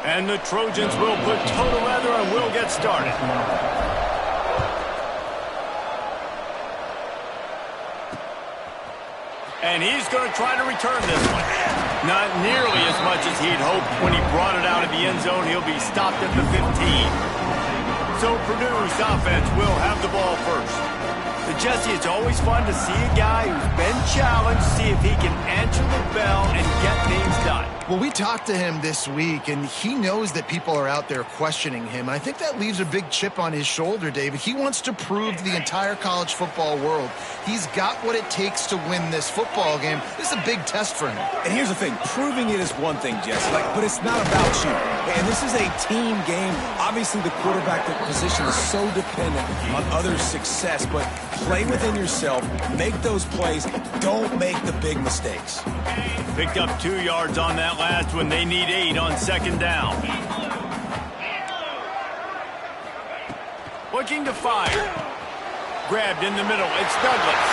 And the Trojans will put total leather and will get started. And he's going to try to return this one. Not nearly as much as he'd hoped when he brought it out of the end zone. He'll be stopped at the 15. So Purdue's offense will have the ball first. But Jesse, it's always fun to see a guy who's been challenged, see if he can answer the bell and get things done. Well, we talked to him this week, and he knows that people are out there questioning him. I think that leaves a big chip on his shoulder, David. He wants to prove to the entire college football world he's got what it takes to win this football game. This is a big test for him. And here's the thing. Proving it is one thing, Jesse, but it's not about you. And this is a team game. Obviously, the quarterback position is so dependent on others' success, but play within yourself, make those plays, don't make the big mistakes. Picked up 2 yards on that last one. They need 8 on second down. Looking to fire. Grabbed in the middle. It's Douglas.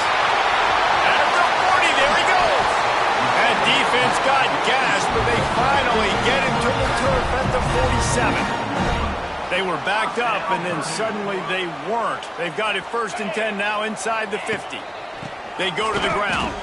At the 40, there he goes. That defense got gashed, but they finally get him to the turf at the 47. They were backed up, and then suddenly they weren't. They've got it 1st and 10 now inside the 50. They go to the ground.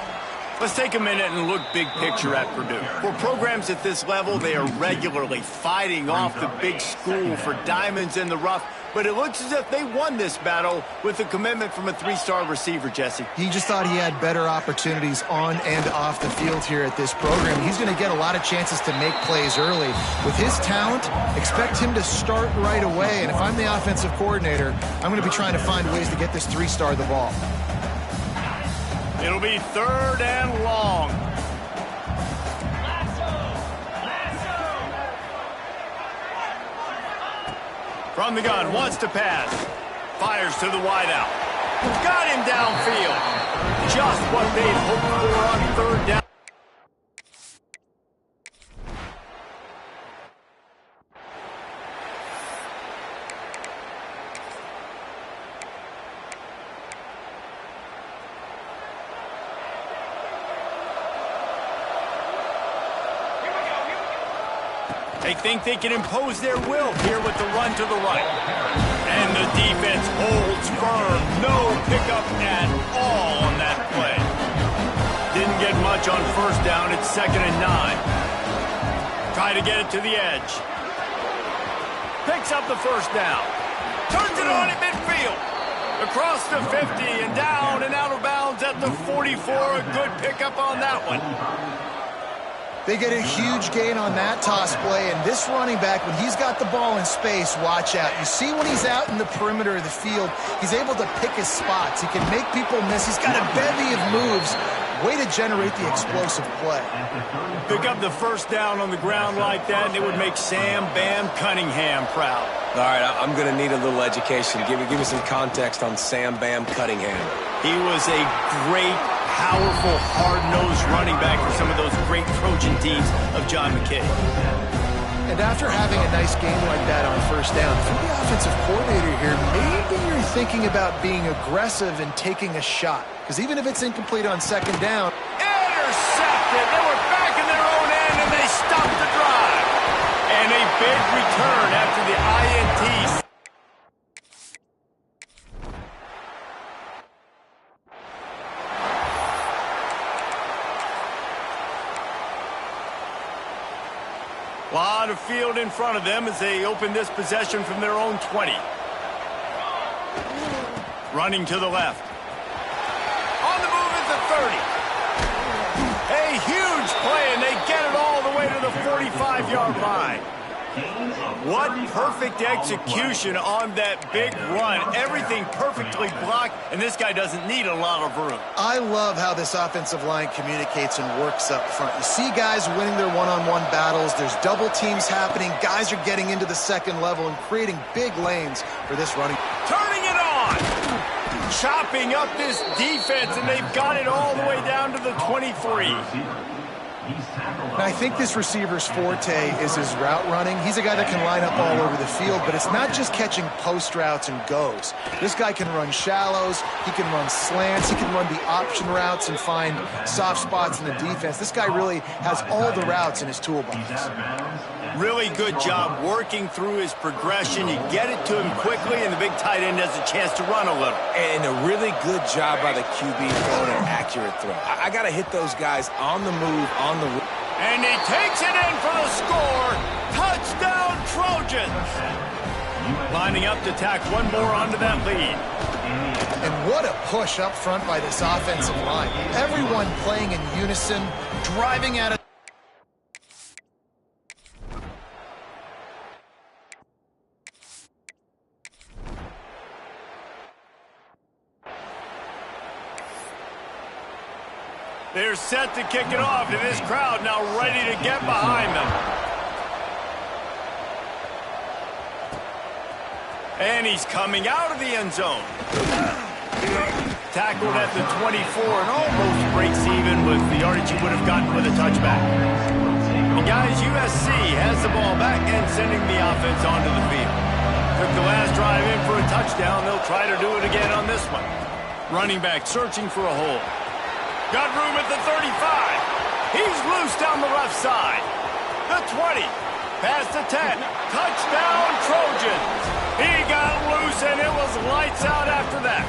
Let's take a minute and look big picture at Purdue. For programs at this level, they are regularly fighting off the big school for diamonds in the rough, but it looks as if they won this battle with a commitment from a 3-star receiver, Jesse. He just thought he had better opportunities on and off the field here at this program. He's going to get a lot of chances to make plays early. With his talent, expect him to start right away, and if I'm the offensive coordinator, I'm going to be trying to find ways to get this 3-star the ball. It'll be 3rd and long. From the gun, wants to pass. Fires to the wideout. Got him downfield. Just what they'd hoped for on 3rd down. They think they can impose their will here with the run to the right. And the defense holds firm. No pickup at all on that play. Didn't get much on 1st down. It's 2nd and 9. Try to get it to the edge. Picks up the 1st down. Turns it on at midfield. Across the 50 and down and out of bounds at the 44. A good pickup on that one. They get a huge gain on that toss play, and this running back, when he's got the ball in space, watch out. You see when he's out in the perimeter of the field, he's able to pick his spots. He can make people miss. He's got a bevy of moves. Way to generate the explosive play. Pick up the 1st down on the ground like that, and it would make Sam Bam Cunningham proud. All right, I'm going to need a little education. Give me some context on Sam Bam Cunningham. He was a great, powerful, hard-nosed running back for some of those great Trojan teams of John McKay. And after having a nice game like that on 1st down, for the offensive coordinator here, maybe you're thinking about being aggressive and taking a shot. Because even if it's incomplete on 2nd down... Intercepted! They were back in their own end, and they stopped the drive. And a big return after the INT. A lot of field in front of them as they open this possession from their own 20. Running to the left. On the move at the 30. A huge play, and they get it all the way to the 45-yard line. What perfect execution on that big run. Everything perfectly blocked, and this guy doesn't need a lot of room. I love how this offensive line communicates and works up front. You see guys winning their one-on-one battles. There's double teams happening. Guys are getting into the 2nd level and creating big lanes for this running. Turning it on. Chopping up this defense, and they've got it all the way down to the 23. And I think this receiver's forte is his route running. He's a guy that can line up all over the field, but it's not just catching post routes and goes. This guy can run shallows, he can run slants, he can run the option routes and find soft spots in the defense. This guy really has all the routes in his toolbox. Really good job working through his progression. You get it to him quickly, and the big tight end has a chance to run a little. And a really good job by the QB throwing an accurate throw. I got to hit those guys on the move, on the... And he takes it in for the score. Touchdown, Trojans. Lining up to tack one more onto that lead. And what a push up front by this offensive line. Everyone playing in unison, driving out of... They're set to kick it off, and this crowd now ready to get behind them. And he's coming out of the end zone. Tackled at the 24 and almost breaks even with the yardage he would have gotten with a touchback. And guys, USC has the ball back and sending the offense onto the field. Took the last drive in for a touchdown. They'll try to do it again on this one. Running back searching for a hole. Got room at the 35. He's loose down the left side. The 20. Past the 10. Touchdown, Trojans. He got loose, and it was lights out after that.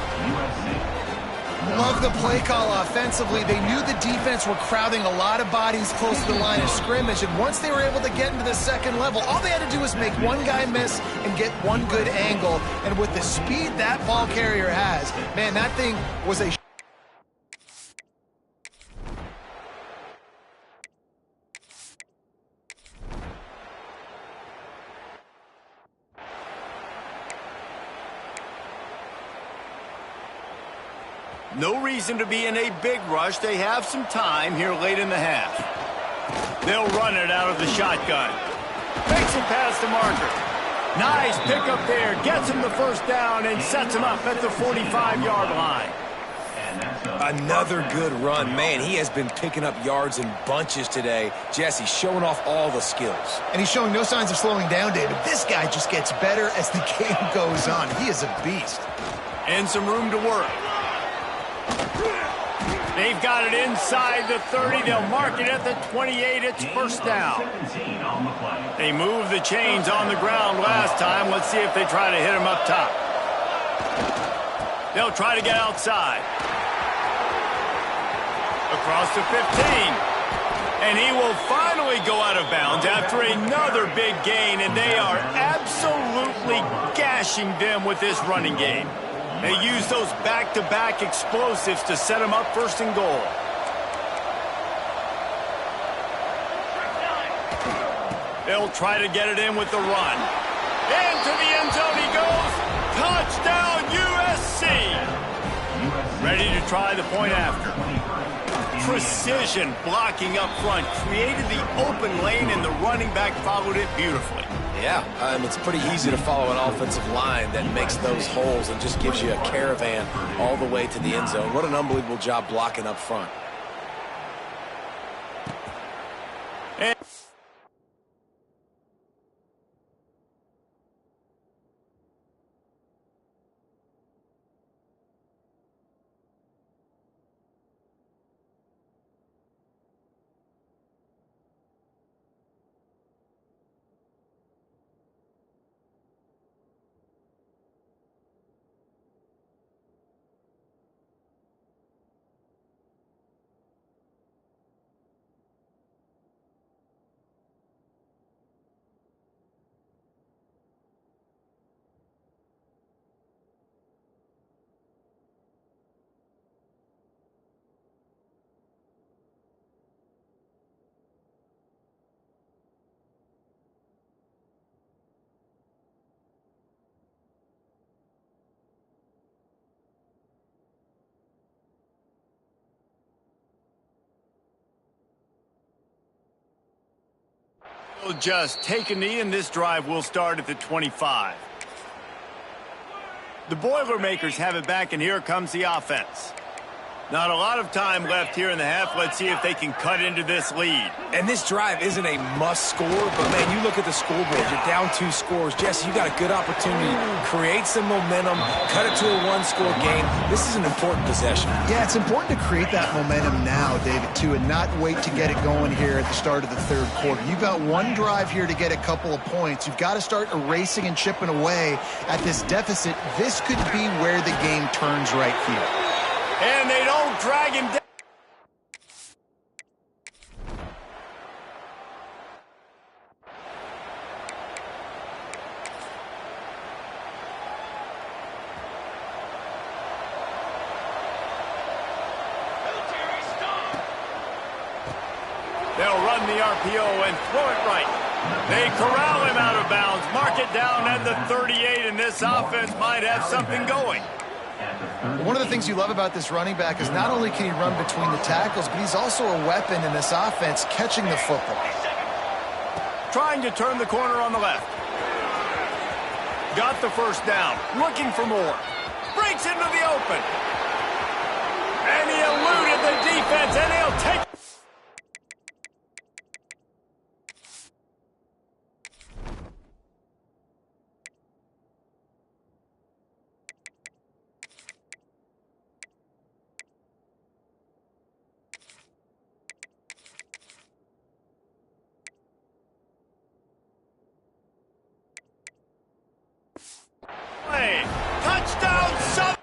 Love the play call offensively. They knew the defense were crowding a lot of bodies close to the line of scrimmage, and once they were able to get into the second level, all they had to do was make one guy miss and get one good angle. And with the speed that ball carrier has, man, that thing was a... No reason to be in a big rush. They have some time here late in the half. They'll run it out of the shotgun. Makes it past the marker. Nice pickup there. Gets him the first down and sets him up at the 45-yard line. Another good run. Man, he has been picking up yards in bunches today. Jesse showing off all the skills. And he's showing no signs of slowing down, David. This guy just gets better as the game goes on. He is a beast. And some room to work. They've got it inside the 30. They'll mark it at the 28. It's first down. They moved the chains on the ground last time. Let's see if they try to hit him up top. They'll try to get outside. Across the 15. And he will finally go out of bounds after another big gain, and they are absolutely gashing them with this running game. They use those back-to-back explosives to set them up first and goal. They'll try to get it in with the run. Into the end zone he goes. Touchdown, USC. Ready to try the point after. Precision blocking up front. Created the open lane, and the running back followed it beautifully. Yeah, it's pretty easy to follow an offensive line that makes those holes and just gives you a caravan all the way to the end zone. What an unbelievable job blocking up front. And they'll just take a knee, and this drive will start at the 25. The Boilermakers have it back, and here comes the offense. Not a lot of time left here in the half. Let's see if they can cut into this lead. And this drive isn't a must score, but, man, you look at the scoreboard. You're down 2 scores. Jesse, you got a good opportunity to create some momentum, cut it to a 1-score game. This is an important possession. Yeah, it's important to create that momentum now, David, too, and not wait to get it going here at the start of the third quarter. You've got one drive here to get a couple of points. You've got to start erasing and chipping away at this deficit. This could be where the game turns right here. And they don't drag him down. They'll run the RPO and throw it right. They corral him out of bounds, mark it down at the 38, and this offense might have something going. One of the things you love about this running back is not only can he run between the tackles, but he's also a weapon in this offense catching the football. Trying to turn the corner on the left. Got the first down. Looking for more. Breaks into the open. And he eluded the defense, and he'll take... Touchdown, son!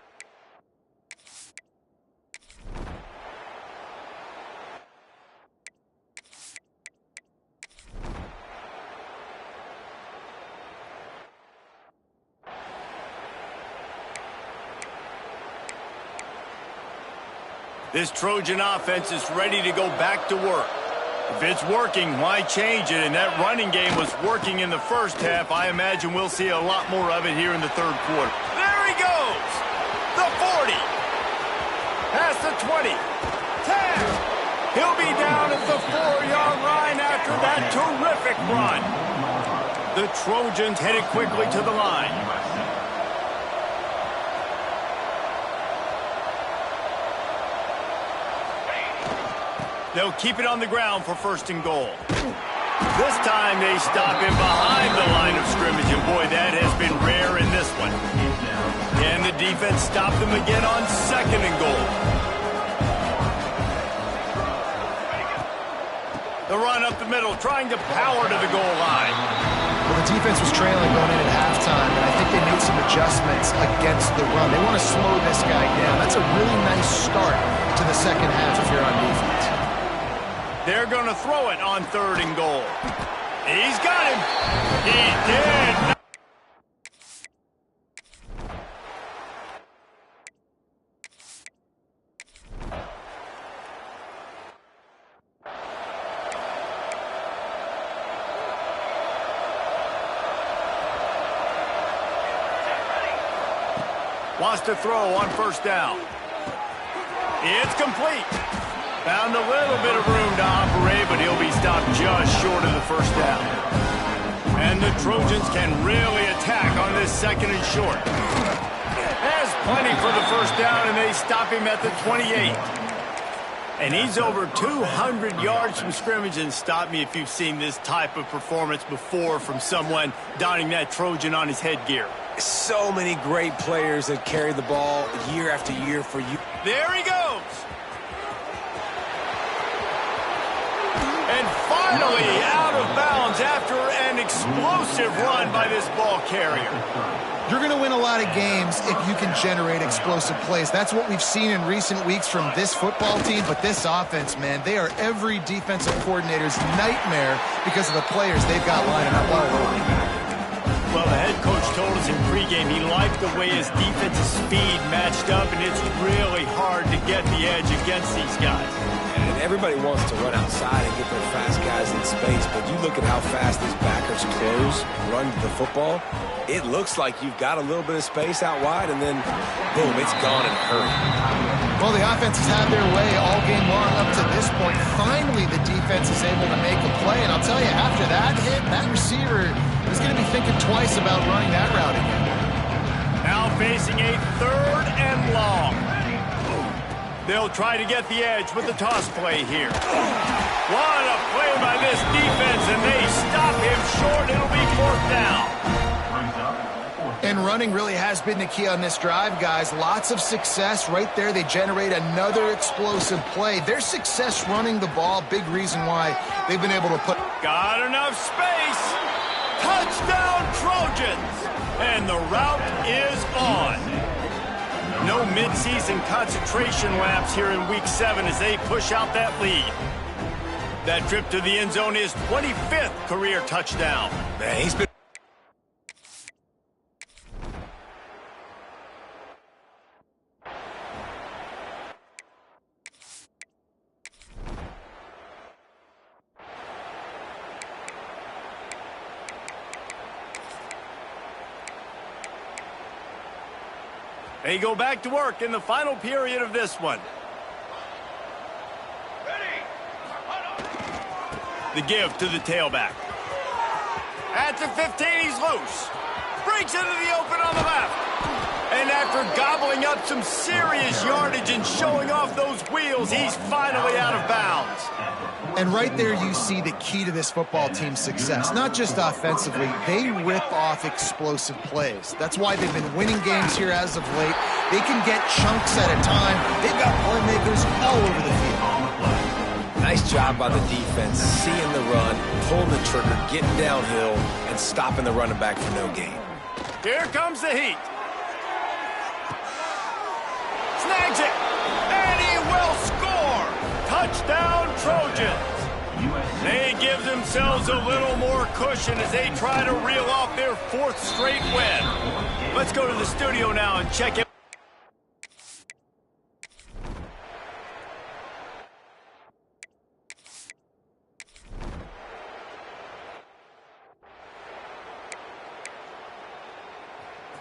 This Trojan offense is ready to go back to work. If it's working, why change it? And that running game was working in the first half. I imagine we'll see a lot more of it here in the third quarter. There he goes! The 40. Past the 20. 10. He'll be down at the 4-yard line after that terrific run. The Trojans headed quickly to the line. They'll keep it on the ground for 1st and goal. This time they stop him behind the line of scrimmage, and boy, that has been rare in this one. And the defense stopped them again on 2nd and goal. The run up the middle, trying to power to the goal line. Well, the defense was trailing going in at halftime, and I think they made some adjustments against the run. They want to slow this guy down. That's a really nice start to the second half if you're on defense. They're going to throw it on 3rd and goal. He's got him. He did. Wants to throw on 1st down. It's complete. Found a little bit of room to operate, but he'll be stopped just short of the 1st down. And the Trojans can really attack on this 2nd and short. There's plenty for the 1st down, and they stop him at the 28. And he's over 200 yards from scrimmage, and stop me if you've seen this type of performance before from someone donning that Trojan on his headgear. So many great players that carry the ball year after year for you. There he goes. And finally out of bounds after an explosive run by this ball carrier. You're going to win a lot of games if you can generate explosive plays. That's what we've seen in recent weeks from this football team. But this offense, man, they are every defensive coordinator's nightmare because of the players they've got lining up all over. Well, the head coach told us in pregame he liked the way his defensive speed matched up, and it's really hard to get the edge against these guys. And everybody wants to run outside and get their fast guys in space, but you look at how fast these backers close, run to the football, it looks like you've got a little bit of space out wide, and then, boom, it's gone in a hurry. Well, the offense has had their way all game long up to this point. Finally, the defense is able to make a play, and I'll tell you, after that hit, that receiver is going to be thinking twice about running that route again. Now facing a 3rd and long. They'll try to get the edge with the toss play here. What a play by this defense, and they stop him short. It'll be 4th down. And running really has been the key on this drive, guys. Lots of success right there. They generate another explosive play. Their success running the ball, big reason why they've been able to put... Got enough space. Touchdown, Trojans. And the route is on. No midseason concentration laps here in Week 7 as they push out that lead. That trip to the end zone is 25th career touchdown. Man, he's been... They go back to work in the final period of this one. The give to the tailback. At the 15, he's loose. Breaks into the open on the left. And after gobbling up some serious yardage and showing off those wheels, he's finally out of bounds. And right there you see the key to this football team's success. Not just offensively, they rip off explosive plays. That's why they've been winning games here as of late. They can get chunks at a time. They've got playmakers all over the field. Nice job by the defense, seeing the run, pulling the trigger, getting downhill, and stopping the running back for no gain. Here comes the heat. Snags it, and he will score. Touchdown, Trojans. They give themselves a little more cushion as they try to reel off their 4th straight win. Let's go to the studio now and check it.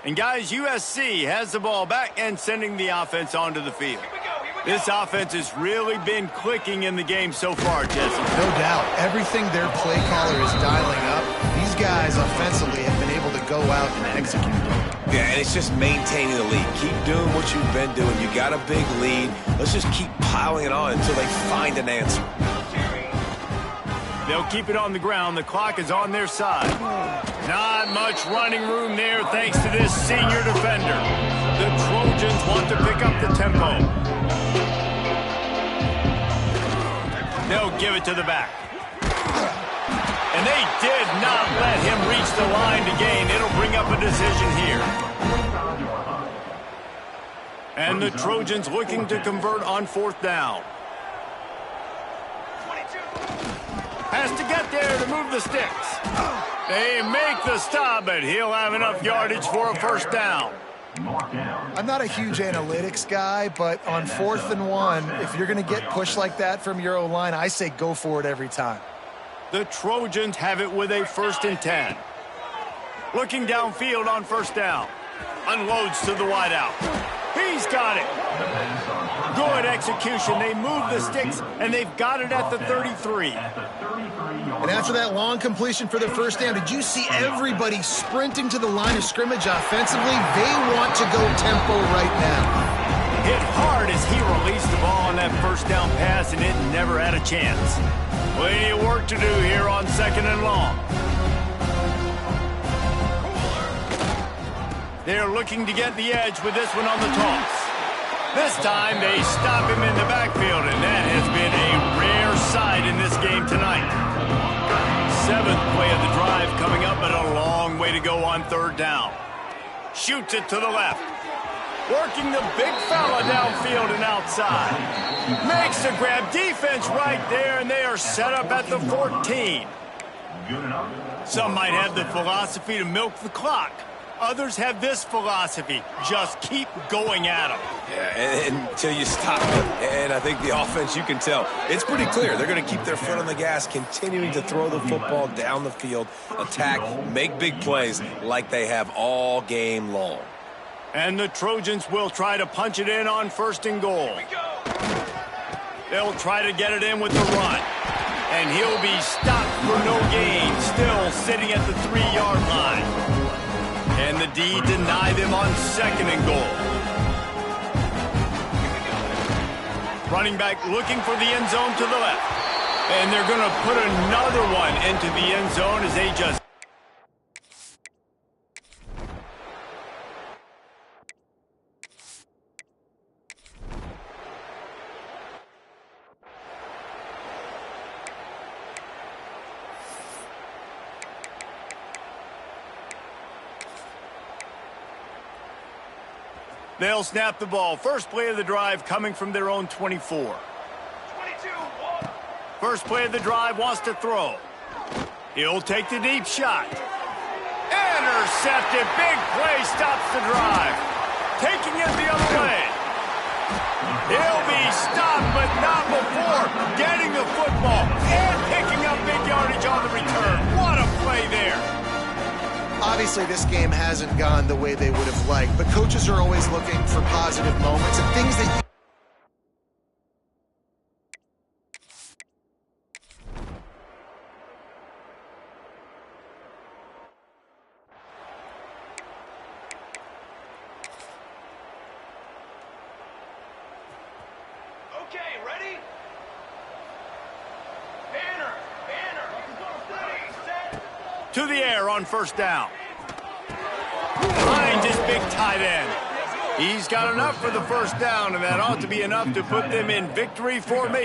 And guys, USC has the ball back and sending the offense onto the field. This offense has really been clicking in the game so far, Jesse. No doubt. Everything their play caller is dialing up, these guys offensively have been able to go out and execute. Yeah, and it's just maintaining the lead. Keep doing what you've been doing. You got a big lead. Let's just keep piling it on until they find an answer. They'll keep it on the ground. The clock is on their side. Not much running room there thanks to this senior defender. The Trojans want to pick up the tempo. They'll give it to the back. And they did not let him reach the line to gain. It'll bring up a decision here. And the Trojans looking to convert on 4th down. Has to get there to move the sticks. They make the stop, but he'll have enough yardage for a 1st down. I'm not a huge analytics guy, but on 4th and 1, if you're going to get pushed like that from your O-line, I say go for it every time. The Trojans have it with a 1st and 10. Looking downfield on 1st down. Unloads to the wideout. He's got it. Good execution. They move the sticks, and they've got it at the 33. And after that long completion for the 1st down, did you see everybody sprinting to the line of scrimmage offensively? They want to go tempo right now. Hit hard as he released the ball on that 1st down pass, and it never had a chance. Plenty of work to do here on 2nd and long. They're looking to get the edge with this one on the toss. This time they stop him in the backfield, and that has been a rare sight in this game tonight. 7th play of the drive coming up, but a long way to go on 3rd down. Shoots it to the left. Working the big fella downfield and outside. Makes the grab. Defense right there, and they are set up at the 14. Some might have the philosophy to milk the clock. Others have this philosophy. Just keep going at them. Yeah, until you stop them. And I think the offense, you can tell, it's pretty clear. They're going to keep their foot on the gas, continuing to throw the football down the field, attack, make big plays like they have all game long. And the Trojans will try to punch it in on 1st and goal. They'll try to get it in with the run. And he'll be stopped for no gain, still sitting at the 3-yard line. And the D deny them on 2nd and goal. Running back looking for the end zone to the left. And they're going to put another one into the end zone as they just... They'll snap the ball. First play of the drive coming from their own 24. 22. First play of the drive, wants to throw. He'll take the deep shot. Intercepted. Big play stops the drive. Taking it the other way. He'll be stopped, but not before getting the football and picking up big yardage on the return. What a play there. Obviously, this game hasn't gone the way they would have liked, but coaches are always looking for positive moments and things that you... Okay, ready? Banner. Ready, set. To the air on first down. Finds his big tight end. He's got enough for the first down, and that ought to be enough to put them in victory formation.